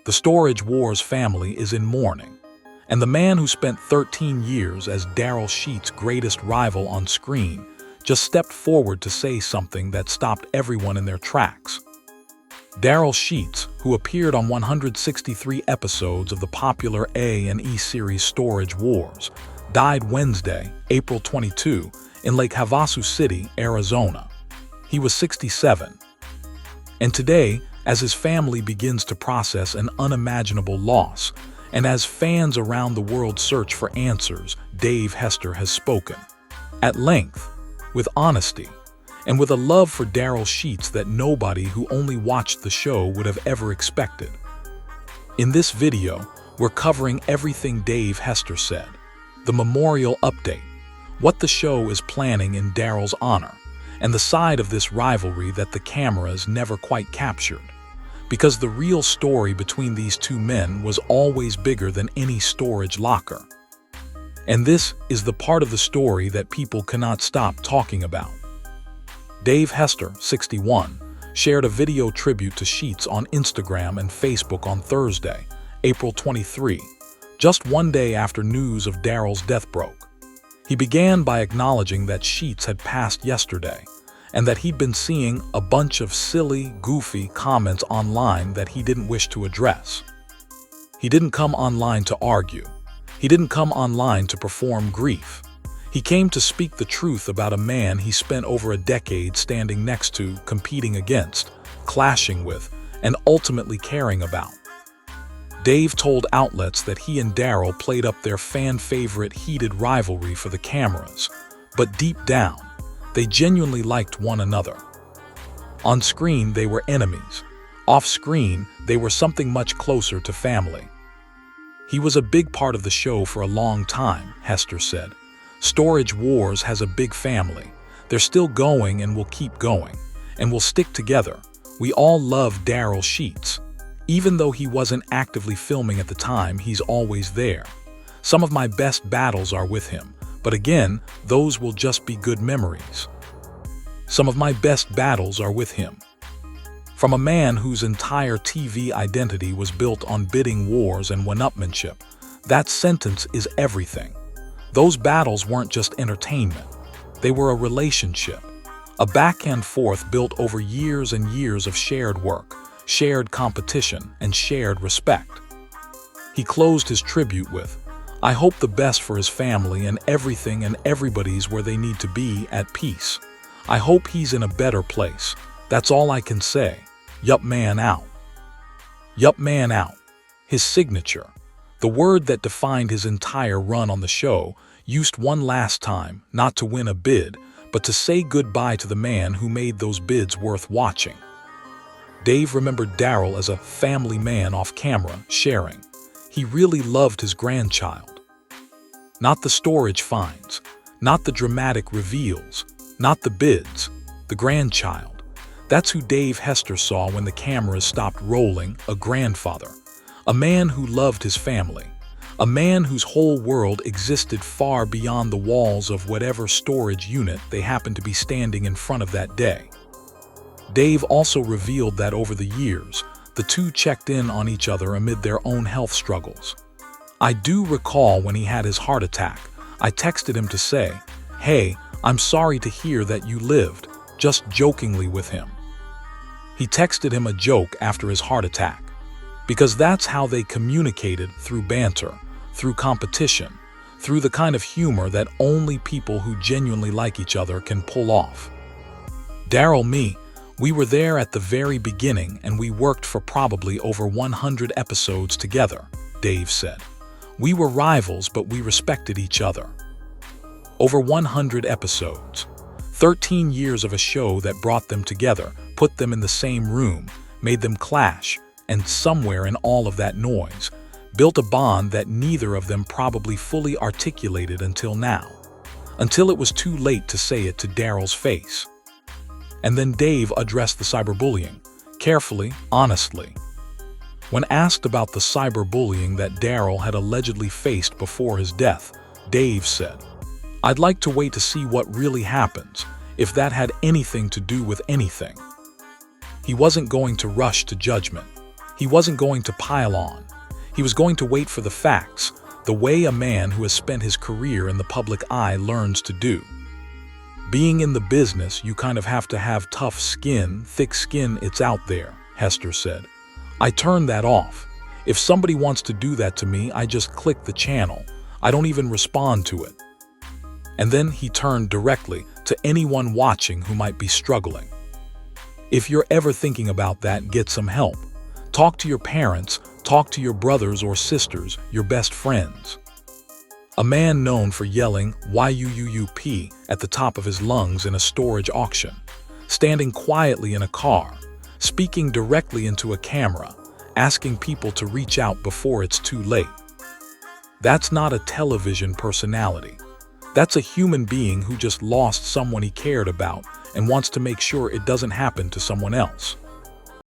The Storage Wars family is in mourning, and the man who spent 13 years as Darrell Sheets' greatest rival on screen just stepped forward to say something that stopped everyone in their tracks. Darrell Sheets, who appeared on 163 episodes of the popular A&E series Storage Wars, died Wednesday, April 22, in Lake Havasu City, Arizona. He was 67. And today, as his family begins to process an unimaginable loss, and as fans around the world search for answers, Dave Hester has spoken. At length, with honesty, and with a love for Darrell Sheets that nobody who only watched the show would have ever expected. In this video, we're covering everything Dave Hester said, the memorial update, what the show is planning in Darrell's honor, and the side of this rivalry that the cameras never quite captured. Because the real story between these two men was always bigger than any storage locker. And this is the part of the story that people cannot stop talking about. Dave Hester, 61, shared a video tribute to Sheets on Instagram and Facebook on Thursday, April 23, just one day after news of Darrell's death broke. He began by acknowledging that Sheets had passed yesterday, and that he'd been seeing a bunch of silly, goofy comments online that he didn't wish to address. He didn't come online to argue. He didn't come online to perform grief. He came to speak the truth about a man he spent over a decade standing next to, competing against, clashing with, and ultimately caring about. Dave told outlets that he and Darrell played up their fan-favorite heated rivalry for the cameras, but deep down, they genuinely liked one another. On screen, they were enemies. Off screen, they were something much closer to family. He was a big part of the show for a long time, Hester said. Storage Wars has a big family. They're still going and will keep going, and will stick together. We all love Darrell Sheets. Even though he wasn't actively filming at the time, he's always there. Some of my best battles are with him, but again, those will just be good memories. Some of my best battles are with him. From a man whose entire TV identity was built on bidding wars and one-upmanship, that sentence is everything. Those battles weren't just entertainment. They were a relationship, a back and forth built over years and years of shared work, shared competition, and shared respect. He closed his tribute with, "I hope the best for his family and everything and everybody's where they need to be at peace. I hope he's in a better place. That's all I can say. Yup man out." Yup man out. His signature, the word that defined his entire run on the show, used one last time, not to win a bid, but to say goodbye to the man who made those bids worth watching. Dave remembered Darrell as a family man off camera, sharing, he really loved his grandchild. Not the storage finds, not the dramatic reveals, not the bids, the grandchild. That's who Dave Hester saw when the cameras stopped rolling, a grandfather, a man who loved his family, a man whose whole world existed far beyond the walls of whatever storage unit they happened to be standing in front of that day. Dave also revealed that over the years, the two checked in on each other amid their own health struggles. "I do recall when he had his heart attack, I texted him to say, 'Hey, I'm sorry to hear that you lived,' just jokingly with him." He texted him a joke after his heart attack, because that's how they communicated, through banter, through competition, through the kind of humor that only people who genuinely like each other can pull off. "Darrell, me, we were there at the very beginning and we worked for probably over 100 episodes together," Dave said. "We were rivals, but we respected each other." Over 100 episodes. 13 years of a show that brought them together, put them in the same room, made them clash, and somewhere in all of that noise, built a bond that neither of them probably fully articulated until now. Until it was too late to say it to Darrell's face. And then Dave addressed the cyberbullying, carefully, honestly. When asked about the cyberbullying that Darrell had allegedly faced before his death, Dave said, "I'd like to wait to see what really happens, if that had anything to do with anything." He wasn't going to rush to judgment. He wasn't going to pile on. He was going to wait for the facts, the way a man who has spent his career in the public eye learns to do. Being in the business, you kind of have to have tough skin, thick skin, it's out there, Hester said. I turned that off. If somebody wants to do that to me, I just click the channel. I don't even respond to it. And then he turned directly to anyone watching who might be struggling. If you're ever thinking about that, get some help. Talk to your parents, talk to your brothers or sisters, your best friends. A man known for yelling "YUUUP" at the top of his lungs in a storage auction, standing quietly in a car, speaking directly into a camera, asking people to reach out before it's too late. That's not a television personality. That's a human being who just lost someone he cared about and wants to make sure it doesn't happen to someone else.